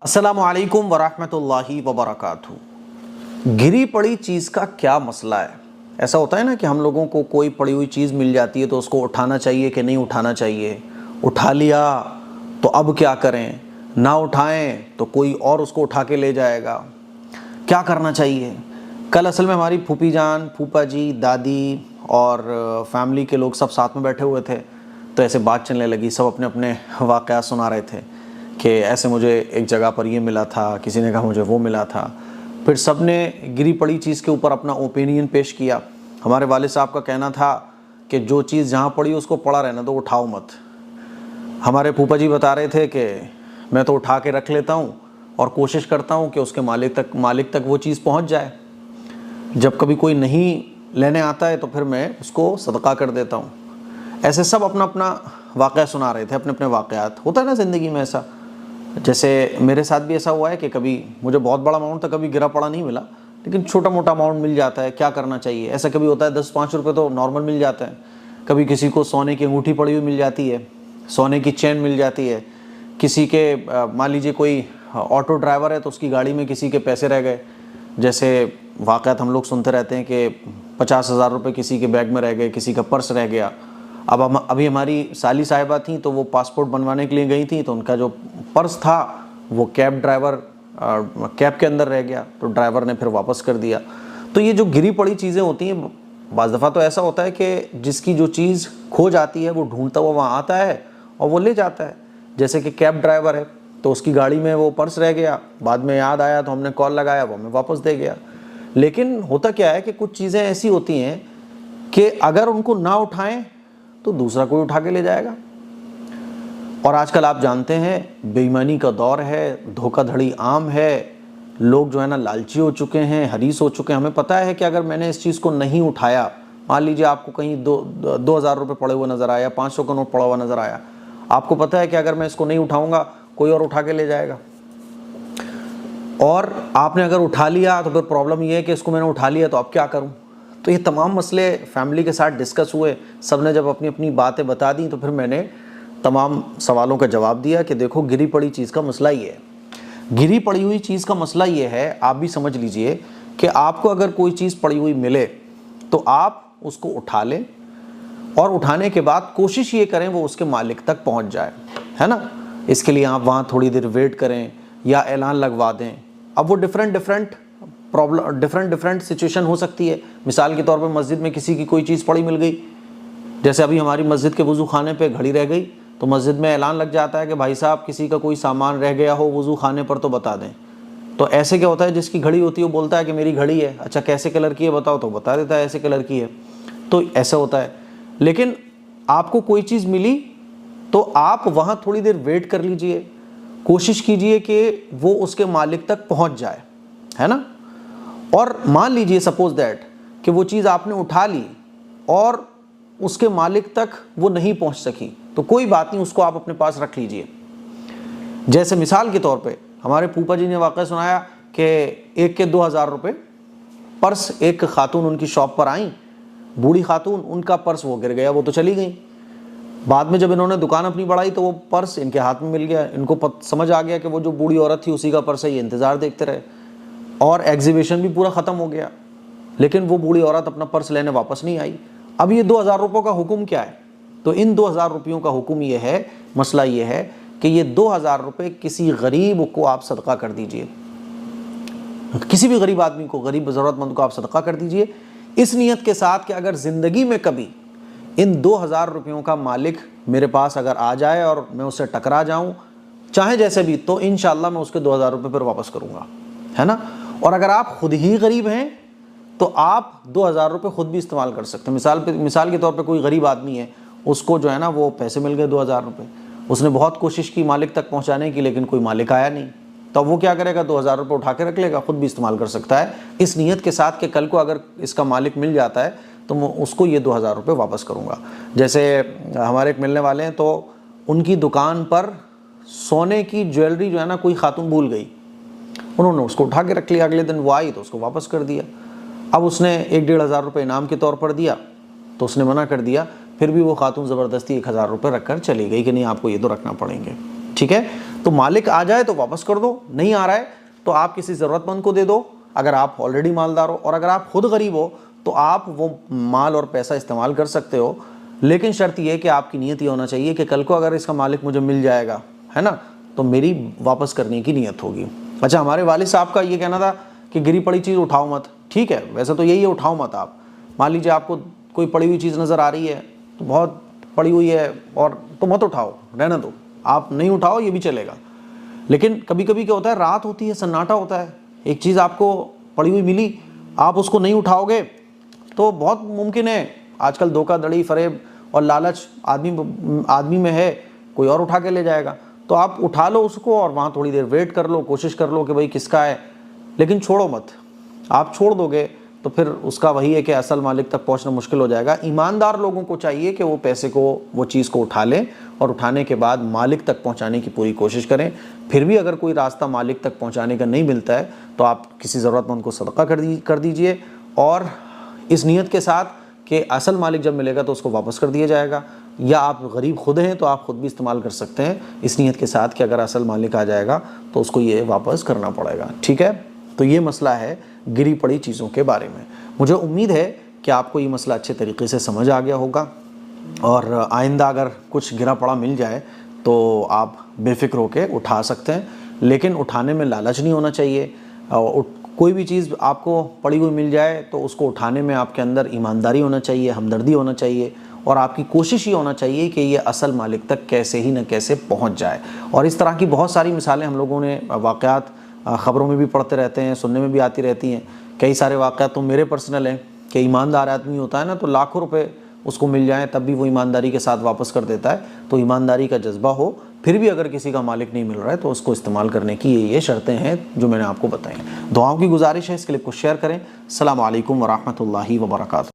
अस्सलामुअलैकुम वरहमतुल्लाहि वबरकातुहू। गिरी पड़ी चीज़ का क्या मसला है? ऐसा होता है ना कि हम लोगों को कोई पड़ी हुई चीज़ मिल जाती है तो उसको उठाना चाहिए कि नहीं उठाना चाहिए, उठा लिया तो अब क्या करें, ना उठाएं तो कोई और उसको उठा के ले जाएगा, क्या करना चाहिए। कल असल में हमारी फूफी जान, फूफा जी, दादी और फैमिली के लोग सब साथ में बैठे हुए थे, तो ऐसे बात चलने लगी। सब अपने अपने वाक़यात सुना रहे थे कि ऐसे मुझे एक जगह पर ये मिला था, किसी ने कहा मुझे वो मिला था। फिर सब ने गिरी पड़ी चीज़ के ऊपर अपना ओपिनियन पेश किया। हमारे वालिद साहब का कहना था कि जो चीज़ जहाँ पड़ी उसको पड़ा रहना दो, उठाओ मत। हमारे फूफा जी बता रहे थे कि मैं तो उठा के रख लेता हूँ और कोशिश करता हूँ कि उसके मालिक तक वो चीज़ पहुँच जाए। जब कभी कोई नहीं लेने आता है तो फिर मैं उसको सदका कर देता हूँ। ऐसे सब अपना अपना वाक़या सुना रहे थे, अपने अपने वाक़यात। होता है ना ज़िंदगी में ऐसा। जैसे मेरे साथ भी ऐसा हुआ है कि कभी मुझे बहुत बड़ा अमाउंट तो कभी गिरा पड़ा नहीं मिला, लेकिन छोटा मोटा अमाउंट मिल जाता है, क्या करना चाहिए। ऐसा कभी होता है 10-5 रुपये तो नॉर्मल मिल जाता है। कभी किसी को सोने की अंगूठी पड़ी हुई मिल जाती है, सोने की चेन मिल जाती है। किसी के मान लीजिए कोई ऑटो ड्राइवर है तो उसकी गाड़ी में किसी के पैसे रह गए। जैसे वाक़यात हम लोग सुनते रहते हैं कि 50,000 रुपये किसी के बैग में रह गए, किसी का पर्स रह गया। अभी हमारी साली साहिबा थी तो वो पासपोर्ट बनवाने के लिए गई थी, तो उनका जो पर्स था वो कैब के अंदर रह गया, तो ड्राइवर ने फिर वापस कर दिया। तो ये जो गिरी पड़ी चीज़ें होती हैं, बाज़ दफ़ा तो ऐसा होता है कि जिसकी जो चीज़ खो जाती है वो ढूंढता हुआ वहाँ आता है और वो ले जाता है। जैसे कि कैब ड्राइवर है तो उसकी गाड़ी में वो पर्स रह गया, बाद में याद आया तो हमने कॉल लगाया, वो हमें वापस दे गया। लेकिन होता क्या है कि कुछ चीज़ें ऐसी होती हैं कि अगर उनको ना उठाएं तो दूसरा कोई उठा के ले जाएगा। और आजकल आप जानते हैं बेईमानी का दौर है, धोखाधड़ी आम है, लोग जो है ना लालची हो चुके हैं, हरीस हो चुके हैं। हमें पता है कि अगर मैंने इस चीज़ को नहीं उठाया, मान लीजिए आपको कहीं 2,000 रुपये पड़े हुए नज़र आया, 500 का नोट पड़ा हुआ नज़र आया, आपको पता है कि अगर मैं इसको नहीं उठाऊंगा कोई और उठा के ले जाएगा। और आपने अगर उठा लिया तो फिर प्रॉब्लम ये है कि इसको मैंने उठा लिया तो अब क्या करूँ। तो ये तमाम मसले फैमिली के साथ डिस्कस हुए, सब ने जब अपनी अपनी बातें बता दी तो फिर मैंने तमाम सवालों का जवाब दिया कि देखो गिरी पड़ी चीज़ का मसला ये है। गिरी पड़ी हुई चीज़ का मसला ये है, आप भी समझ लीजिए कि आपको अगर कोई चीज़ पड़ी हुई मिले तो आप उसको उठा लें और उठाने के बाद कोशिश ये करें वो उसके मालिक तक पहुँच जाए, है ना। इसके लिए आप वहाँ थोड़ी देर वेट करें या ऐलान लगवा दें। अब वो डिफरेंट सिचुएशन हो सकती है। मिसाल के तौर पे मस्जिद में किसी की कोई चीज़ पड़ी मिल गई, जैसे अभी हमारी मस्जिद के वज़ू खाने पे घड़ी रह गई, तो मस्जिद में ऐलान लग जाता है कि भाई साहब किसी का कोई सामान रह गया हो वज़ू खाने पर तो बता दें। तो ऐसे क्या होता है, जिसकी घड़ी होती है वो बोलता है कि मेरी घड़ी है, अच्छा कैसे कलर की है बताओ, तो बता देता है ऐसे कलर की है। तो ऐसा होता है। लेकिन आपको कोई चीज़ मिली तो आप वहाँ थोड़ी देर वेट कर लीजिए, कोशिश कीजिए कि वो उसके मालिक तक पहुँच जाए, है ना। और मान लीजिए सपोज दैट कि वो चीज़ आपने उठा ली और उसके मालिक तक वो नहीं पहुंच सकी, तो कोई बात नहीं, उसको आप अपने पास रख लीजिए। जैसे मिसाल के तौर पे हमारे फूफा जी ने वाक़या सुनाया कि एक के 2,000 रुपये पर्स, एक खातून उनकी शॉप पर आई, बूढ़ी खातून, उनका पर्स वो गिर गया, वो तो चली गई। बाद में जब इन्होंने दुकान अपनी बढ़ाई तो वो पर्स इनके हाथ में मिल गया। इनको समझ आ गया कि वो जो बूढ़ी औरत थी उसी का पर्स है। ये इंतज़ार देखते रहे और एग्जीबिशन भी पूरा ख़त्म हो गया, लेकिन वो बूढ़ी औरत अपना पर्स लेने वापस नहीं आई। अब ये 2,000 रुपयों का हुक्म क्या है? तो इन 2,000 रुपयों का हुक्म ये है, मसला ये है कि ये 2,000 रुपये किसी गरीब को आप सदका कर दीजिए। किसी भी गरीब आदमी को, गरीब ज़रूरतमंद को आप सदका कर दीजिए, इस नीयत के साथ कि अगर ज़िंदगी में कभी इन 2,000 रुपयों का मालिक मेरे पास अगर आ जाए और मैं उससे टकरा जाऊँ, चाहे जैसे भी, तो इंशाअल्लाह मैं उसके 2,000 रुपये फिर वापस करूँगा, है ना। और अगर आप खुद ही गरीब हैं तो आप 2,000 रुपये खुद भी इस्तेमाल कर सकते हैं। मिसाल के तौर पे कोई गरीब आदमी है, उसको जो है ना वो पैसे मिल गए 2,000 रुपये, उसने बहुत कोशिश की मालिक तक पहुंचाने की, लेकिन कोई मालिक आया नहीं, तो वो क्या करेगा, 2,000 रुपये उठा के रख लेगा, खुद भी इस्तेमाल कर सकता है, इस नीयत के साथ कि कल को अगर इसका मालिक मिल जाता है तो मैं उसको ये 2,000 रुपये वापस करूँगा। जैसे हमारे एक मिलने वाले हैं, तो उनकी दुकान पर सोने की ज्वेलरी जो है ना कोई खातून भूल गई, उन्होंने उसको उठा के रख लिया, अगले दिन वो आई तो उसको वापस कर दिया। अब उसने 1-1,500 रुपये इनाम के तौर पर दिया तो उसने मना कर दिया, फिर भी वो खातून ज़बरदस्ती 1,000 रुपये रख कर चली गई कि नहीं आपको ये तो रखना पड़ेंगे। ठीक है। तो मालिक आ जाए तो वापस कर दो, नहीं आ रहा है तो आप किसी ज़रूरतमंद को दे दो, अगर आप ऑलरेडी मालदार हो। और अगर आप खुद गरीब हो तो आप वो माल और पैसा इस्तेमाल कर सकते हो, लेकिन शर्त यह कि आपकी नीयत ये होना चाहिए कि कल को अगर इसका मालिक मुझे मिल जाएगा, है ना, तो मेरी वापस करने की नीयत होगी। अच्छा, हमारे वालिद साहब का ये कहना था कि गिरी पड़ी चीज़ उठाओ मत। ठीक है, वैसे तो यही है, उठाओ मत। आप मान लीजिए आपको कोई पड़ी हुई चीज़ नज़र आ रही है, तो बहुत पड़ी हुई है और तो मत उठाओ, रहना दो, आप नहीं उठाओ, ये भी चलेगा। लेकिन कभी कभी क्या होता है, रात होती है, सन्नाटा होता है, एक चीज़ आपको पड़ी हुई मिली, आप उसको नहीं उठाओगे तो बहुत मुमकिन है, आजकल धोखाधड़ी, फरेब और लालच आदमी में है, कोई और उठा के ले जाएगा। तो आप उठा लो उसको और वहाँ थोड़ी देर वेट कर लो, कोशिश कर लो कि भाई किसका है, लेकिन छोड़ो मत। आप छोड़ दोगे तो फिर उसका वही है कि असल मालिक तक पहुंचना मुश्किल हो जाएगा। ईमानदार लोगों को चाहिए कि वो पैसे को, वो चीज़ को उठा लें और उठाने के बाद मालिक तक पहुंचाने की पूरी कोशिश करें। फिर भी अगर कोई रास्ता मालिक तक पहुंचाने का नहीं मिलता है तो आप किसी ज़रूरतमंद को सदका कर दीजिए, और इस नीयत के साथ कि असल मालिक जब मिलेगा तो उसको वापस कर दिया जाएगा। या आप गरीब खुद हैं तो आप खुद भी इस्तेमाल कर सकते हैं, इस नीयत के साथ कि अगर असल मालिक आ जाएगा तो उसको ये वापस करना पड़ेगा। ठीक है, तो ये मसला है गिरी पड़ी चीज़ों के बारे में। मुझे उम्मीद है कि आपको ये मसला अच्छे तरीके से समझ आ गया होगा, और आइंदा अगर कुछ गिरा पड़ा मिल जाए तो आप बेफिक्र होकर उठा सकते हैं, लेकिन उठाने में लालच नहीं होना चाहिए। कोई भी चीज़ आपको पड़ी हुई मिल जाए तो उसको उठाने में आपके अंदर ईमानदारी होना चाहिए, हमदर्दी होना चाहिए, और आपकी कोशिश ये होना चाहिए कि ये असल मालिक तक कैसे ही न कैसे पहुंच जाए। और इस तरह की बहुत सारी मिसालें हम लोगों ने वाक़यात ख़बरों में भी पढ़ते रहते हैं, सुनने में भी आती रहती हैं। कई सारे वाक़यात तो मेरे पर्सनल हैं कि ईमानदार आदमी होता है ना, तो लाखों रुपए उसको मिल जाएं तब भी वो ईमानदारी के साथ वापस कर देता है। तो ईमानदारी का जज्बा हो, फिर भी अगर किसी का मालिक नहीं मिल रहा है तो उसको इस्तेमाल करने की ये शर्तें हैं जो मैंने आपको बताई। दुआओं की गुजारिश है, इस क्लिप को शेयर करें। अस्सलामु अलैकुम व रहमतुल्लाहि व बरकातहू।